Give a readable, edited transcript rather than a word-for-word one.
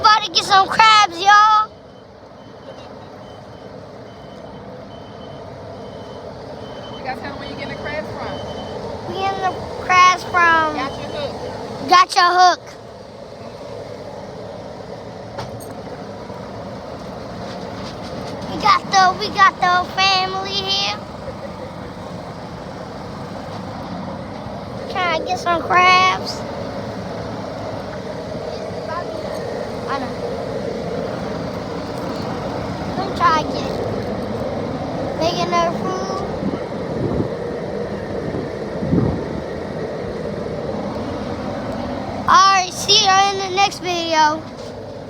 about to get some crabs, y'all. You gotta tell them where you getting the crabs from. We getting the crabs from Got your hook. Gotcha Hook. We got the family here. Trying to get some crabs. I know. Let me try to get it. Making their food. Alright, see you in the next video.